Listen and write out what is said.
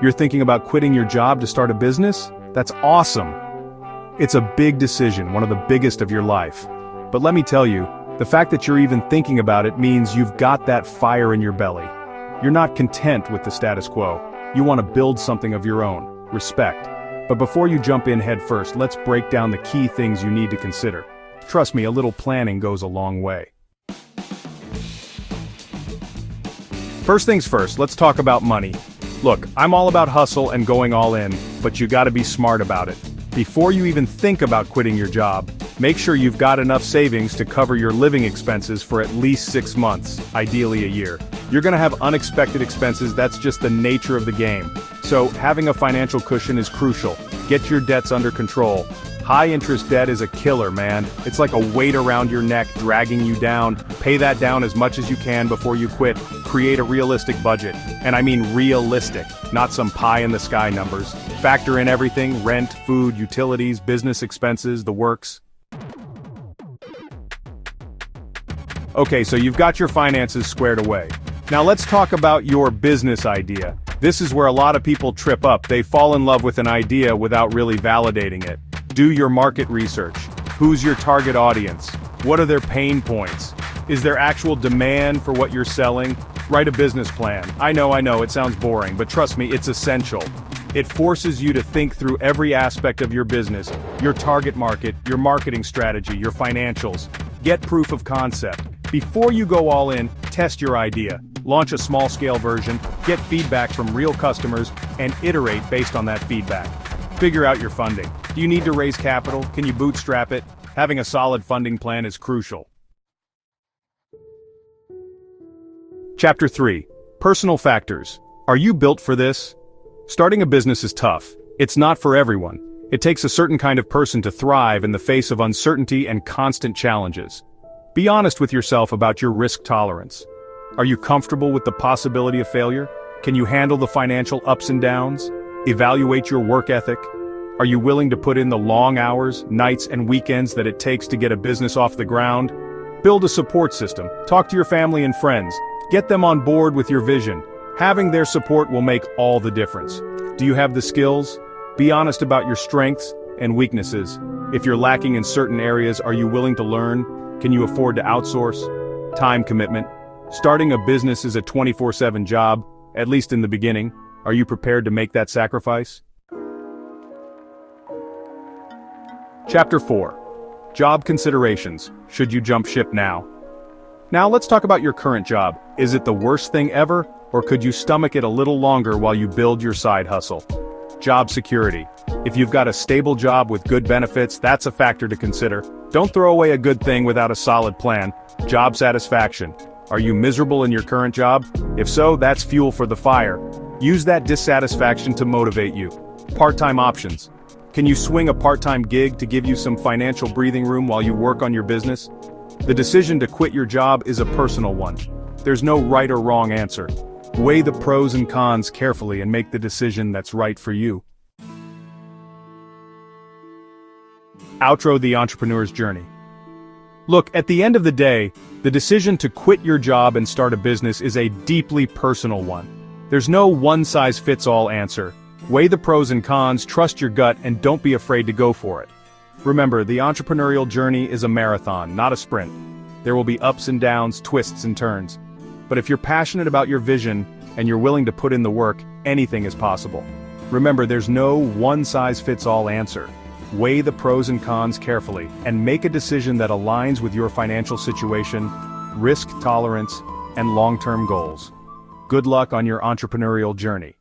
You're thinking about quitting your job to start a business? That's awesome. It's a big decision, one of the biggest of your life. But let me tell you, the fact that you're even thinking about it means you've got that fire in your belly. You're not content with the status quo. You want to build something of your own. Respect. But before you jump in head first, let's break down the key things you need to consider. Trust me, a little planning goes a long way. First things first, let's talk about money. Look, I'm all about hustle and going all in, but you gotta be smart about it. Before you even think about quitting your job, make sure you've got enough savings to cover your living expenses for at least 6 months, ideally a year. You're gonna have unexpected expenses, that's just the nature of the game. So, having a financial cushion is crucial. Get your debts under control. High-interest debt is a killer, man. It's like a weight around your neck, dragging you down. Pay that down as much as you can before you quit. Create a realistic budget. And I mean realistic, not some pie-in-the-sky numbers. Factor in everything: rent, food, utilities, business expenses, the works. Okay, so you've got your finances squared away. Now let's talk about your business idea. This is where a lot of people trip up. They fall in love with an idea without really validating it. Do your market research. Who's your target audience? What are their pain points? Is there actual demand for what you're selling? Write a business plan. I know, it sounds boring, but trust me, it's essential. It forces you to think through every aspect of your business, your target market, your marketing strategy, your financials. Get proof of concept. Before you go all in, test your idea. Launch a small-scale version, get feedback from real customers, and iterate based on that feedback. Figure out your funding. Do you need to raise capital? Can you bootstrap it? Having a solid funding plan is crucial. Chapter 3. Personal factors. Are you built for this? Starting a business is tough. It's not for everyone. It takes a certain kind of person to thrive in the face of uncertainty and constant challenges. Be honest with yourself about your risk tolerance. Are you comfortable with the possibility of failure? Can you handle the financial ups and downs? Evaluate your work ethic. Are you willing to put in the long hours, nights, and weekends that it takes to get a business off the ground? Build a support system. Talk to your family and friends. Get them on board with your vision. Having their support will make all the difference. Do you have the skills? Be honest about your strengths and weaknesses. If you're lacking in certain areas, are you willing to learn? Can you afford to outsource? Time commitment. Starting a business is a 24/7 job, at least in the beginning. Are you prepared to make that sacrifice? Chapter 4. Job considerations. Should you jump ship now? Now let's talk about your current job. Is it the worst thing ever, or could you stomach it a little longer while you build your side hustle? Job security. If you've got a stable job with good benefits, that's a factor to consider. Don't throw away a good thing without a solid plan. Job satisfaction. Are you miserable in your current job? If so, that's fuel for the fire. Use that dissatisfaction to motivate you. Part-time options. Can you swing a part-time gig to give you some financial breathing room while you work on your business? The decision to quit your job is a personal one. There's no right or wrong answer. Weigh the pros and cons carefully and make the decision that's right for you. Outro: the entrepreneur's journey. Look, at the end of the day, the decision to quit your job and start a business is a deeply personal one. There's no one-size-fits-all answer. Weigh the pros and cons, trust your gut, and don't be afraid to go for it. Remember, the entrepreneurial journey is a marathon, not a sprint. There will be ups and downs, twists and turns. But if you're passionate about your vision and you're willing to put in the work, anything is possible. Remember, there's no one-size-fits-all answer. Weigh the pros and cons carefully, and make a decision that aligns with your financial situation, risk tolerance, and long-term goals. Good luck on your entrepreneurial journey.